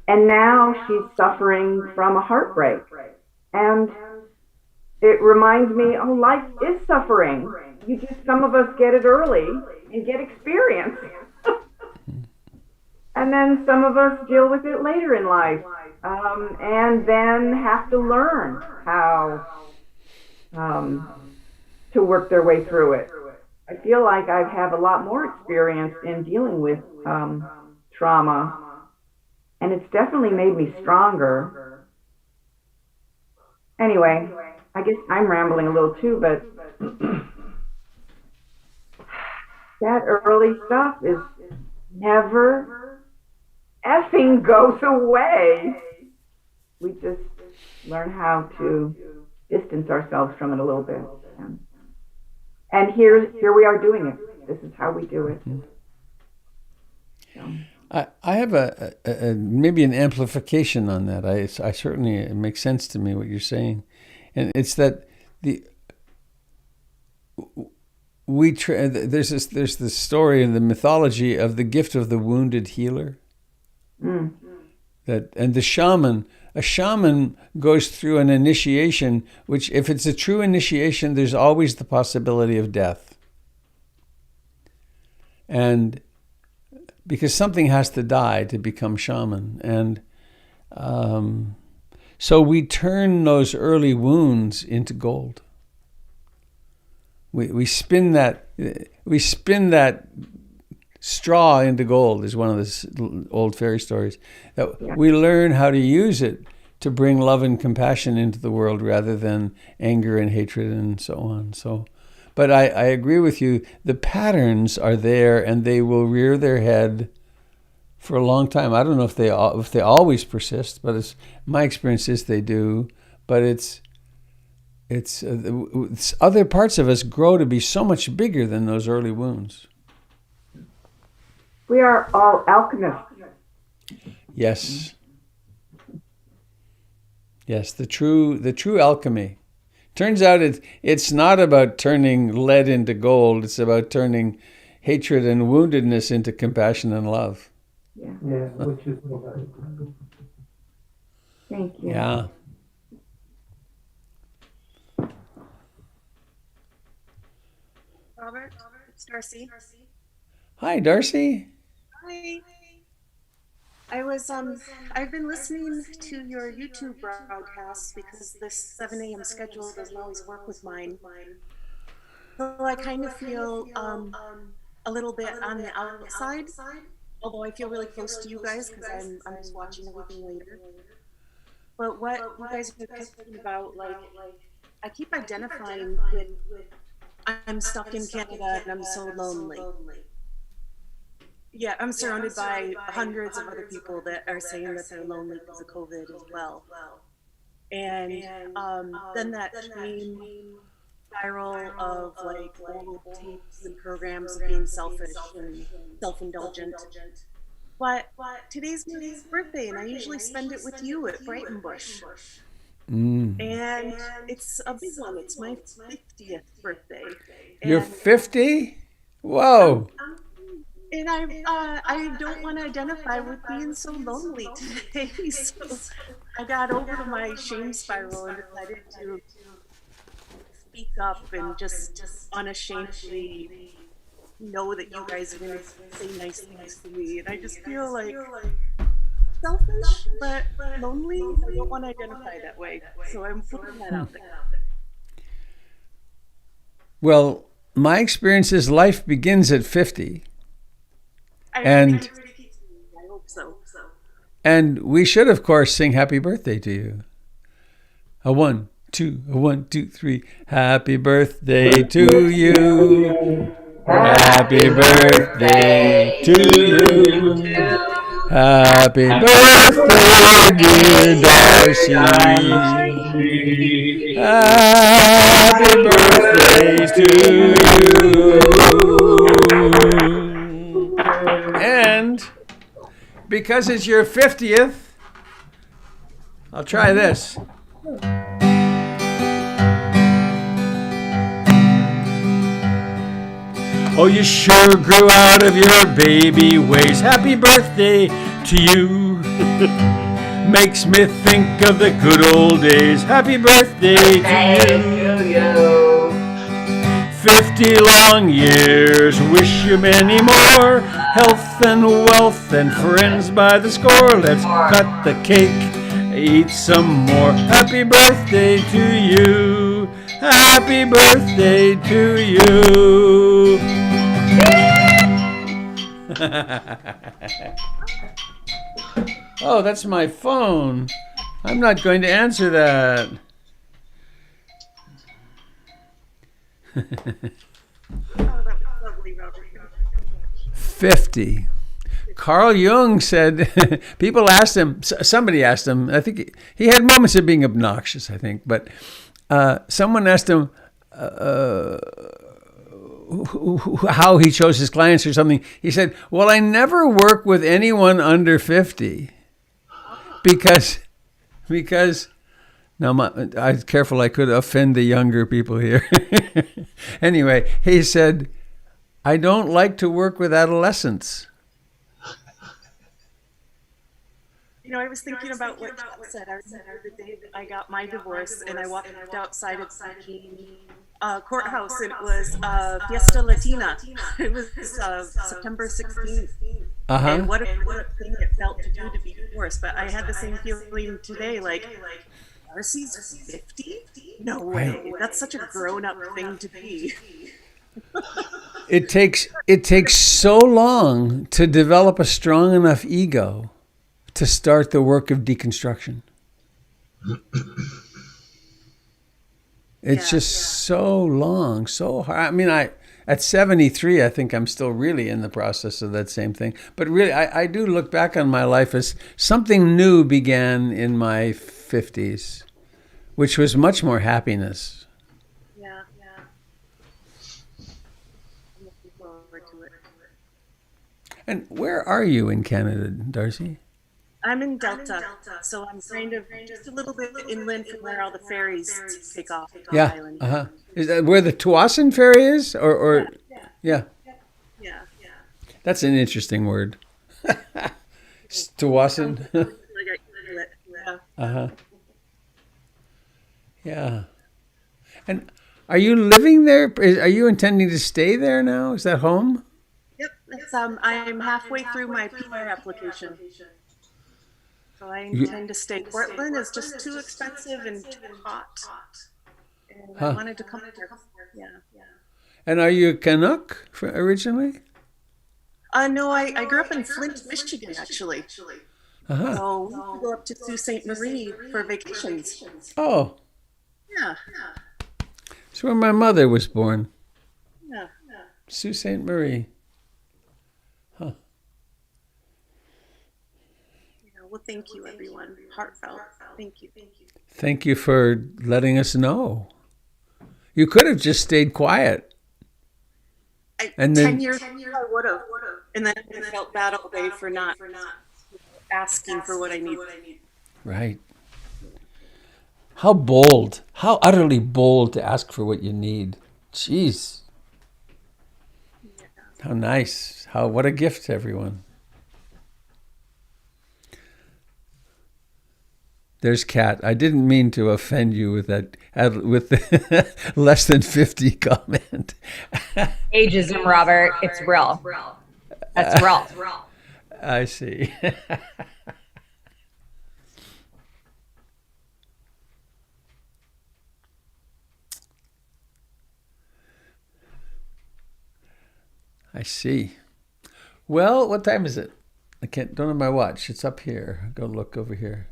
and now she's suffering from a heartbreak. And it reminds me, oh, life is suffering. Some of us get it early and get experience. And then some of us deal with it later in life, and then have to learn how to work their way through it. I feel like I have a lot more experience in dealing with trauma, and it's definitely made me stronger. Anyway, I guess I'm rambling a little too, but that early stuff is never effing goes away. We just learn how to distance ourselves from it a little bit. And here we are doing it. This is how we do it. So. I have a maybe an amplification on that. I certainly, it makes sense to me what you're saying, and it's that there's this story in the mythology of the gift of the wounded healer. Mm. And a shaman goes through an initiation, which, if it's a true initiation, there's always the possibility of death. And because something has to die to become shaman. And so we turn those early wounds into gold. We spin that straw into gold is one of the old fairy stories. That we learn how to use it to bring love and compassion into the world rather than anger and hatred and so on. So, But I agree with you. The patterns are there, and they will rear their head for a long time. I don't know if they always persist, but my experience is they do. But it's other parts of us grow to be so much bigger than those early wounds. We are all alchemists. Yes. Yes, the true alchemy. Turns out it's not about turning lead into gold. It's about turning hatred and woundedness into compassion and love. Yeah. Which is Thank you. Yeah. Robert, it's Darcy. Hi, Darcy. Hi. I've been listening to your YouTube broadcasts because this 7 a.m. schedule doesn't always work with mine. So I kind of feel a little bit on the outside, although I feel really close to you guys because I'm just watching everything later. But what you guys are talking about, like, I keep identifying with I'm stuck in Canada and I'm so lonely. Yeah, I'm surrounded by hundreds of other people that are saying that they're lonely because of COVID as well. And then that train spiral of like old tapes and programs of being selfish and self-indulgent. But today's my birthday and I usually spend it with you at Brighton Bush. And it's a big one. It's my 50th birthday. You're 50? Whoa. And I don't want to identify with being so lonely today. So I got over my shame spiral and decided to speak up and just unashamedly know that you guys are going to say nice things to me. And I just feel like selfish, but lonely. I don't want to identify that way. So I'm putting that out there. Well, my experience is life begins at 50. And I hope so. And we should, of course, sing happy birthday to you. A 1, 2, 1, 2, 3. Happy birthday to you. Happy birthday to you. Happy birthday, dear Darcy. Happy birthday to you. And because it's your 50th, I'll try this. Oh, you sure grew out of your baby ways. Happy birthday to you. Makes me think of the good old days. Happy birthday to you. 50 long years, wish you many more. Health and wealth and friends by the score. Let's cut the cake, eat some more. Happy birthday to you. Happy birthday to you. Oh, that's my phone. I'm not going to answer that. Oh, that was lovely, Robert. 50. Carl Jung said, people asked him, somebody asked him, I think he had moments of being obnoxious, I think, but someone asked him how he chose his clients or something. He said, well, I never work with anyone under 50 because now I'm careful, I could offend the younger people here. Anyway, he said, I don't like to work with adolescents. You know, I was thinking about what Chuck said. I remember the day that I got my divorce, and I walked outside of the courthouse, and it was Fiesta Latina. It was September 16th. And what a thing it felt to do to be divorced. But I had the same feeling today, like, Darcy's 50? No way. Right. That's such a grown-up thing to be. It takes so long to develop a strong enough ego to start the work of deconstruction. It's just so long, so hard. I mean, at 73, I think I'm still really in the process of that same thing. But really, I do look back on my life as something new began in my 50s, which was much more happiness. Yeah. I'm looking forward to it. And where are you in Canada, Darcy? I'm in Delta, so I'm kind of just a little bit inland from where all the ferries take off on the Yeah. island. Uh-huh. Is that where the Tuasin Ferry is? Or yeah. Yeah. That's an interesting word. Tuasin. Yeah. Uh-huh. Yeah. And are you living there? Are you intending to stay there now? Is that home? Yep. I'm halfway through my PR application. So I intend to stay. Portland is just too expensive and too hot. And I wanted to come here. Yeah. And are you a Canuck originally? No, I grew up in Flint, Michigan, actually. Uh-huh. So we used to go up to Sault Ste. Marie for vacations. Oh, Yeah. it's where my mother was born. Yeah. Sault Ste. Marie. Well, thank you, everyone. Heartfelt. Thank you. Thank you for letting us know. You could have just stayed quiet. And then 10 years ago, I would have. And then I felt bad all day for not asking for what I need. Right. How bold. How utterly bold to ask for what you need. Jeez. How nice. What a gift to everyone. There's Kat. I didn't mean to offend you with that, with the less than 50 comment. Ageism, Robert. It's real. That's real. I see. I see. Well, what time is it? Don't have my watch. It's up here. Go look over here.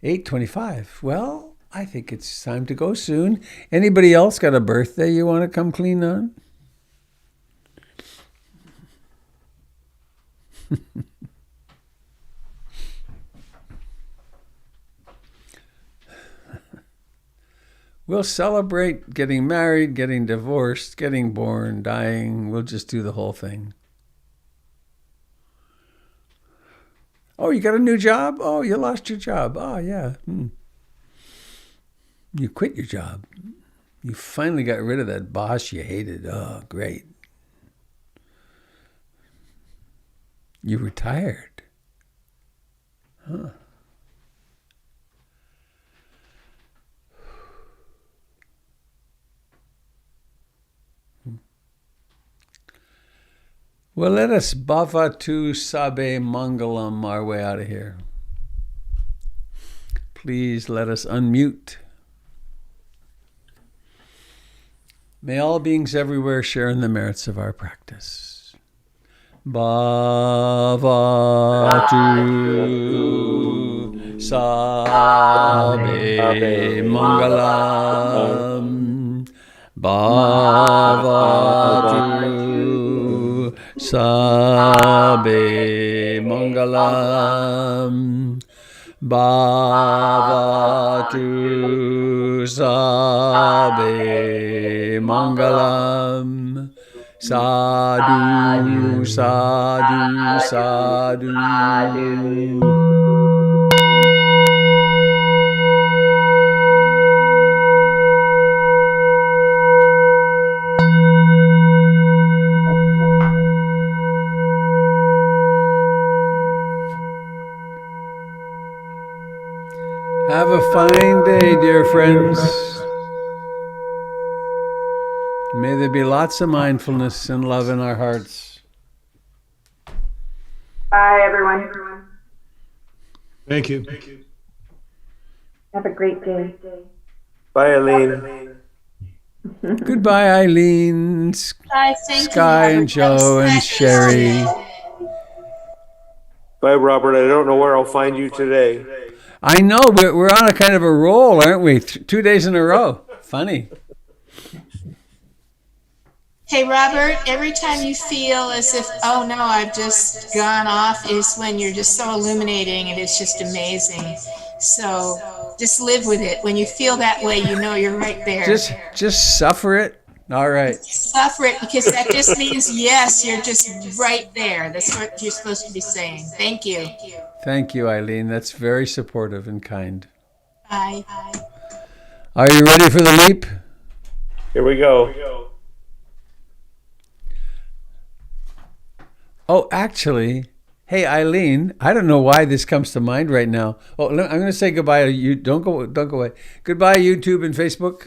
8:25. Well, I think it's time to go soon. Anybody else got a birthday you want to come clean on? We'll celebrate getting married, getting divorced, getting born, dying. We'll just do the whole thing. Oh, you got a new job? Oh, you lost your job. Oh, yeah. You quit your job. You finally got rid of that boss you hated. Oh, great. You retired. Huh. Well, let us bhavatu sabe mangalam our way out of here. Please let us unmute. May all beings everywhere share in the merits of our practice. Bhavatu sabe mangalam. Bhavatu sabe mangalam. Bhavatu sabe mangalam. Sadhu, sadhu, sadhu. Have a fine day, dear friends. May there be lots of mindfulness and love in our hearts. Bye, everyone. Thank you. Have a great day. Bye, Eileen. Goodbye, Eileen, Sky, and Joe, and Sherry. Bye, Robert. I don't know where I'll find you today. I know we're on a kind of a roll, aren't we? 2 days in a row. Funny. Hey, Robert, every time you feel as if, oh no, I've just gone off, is when you're just so illuminating and it's just amazing. So just live with it. When you feel that way, you know you're right there. Just suffer it. All right. Suffer it, because that just means, yes, you're just right there. That's what you're supposed to be saying. Thank you. Thank you, Eileen. That's very supportive and kind. Bye. Are you ready for the leap? Here we go. Oh, actually, hey, Eileen, I don't know why this comes to mind right now. Oh, I'm going to say goodbye to you. Don't go away. Goodbye, YouTube and Facebook.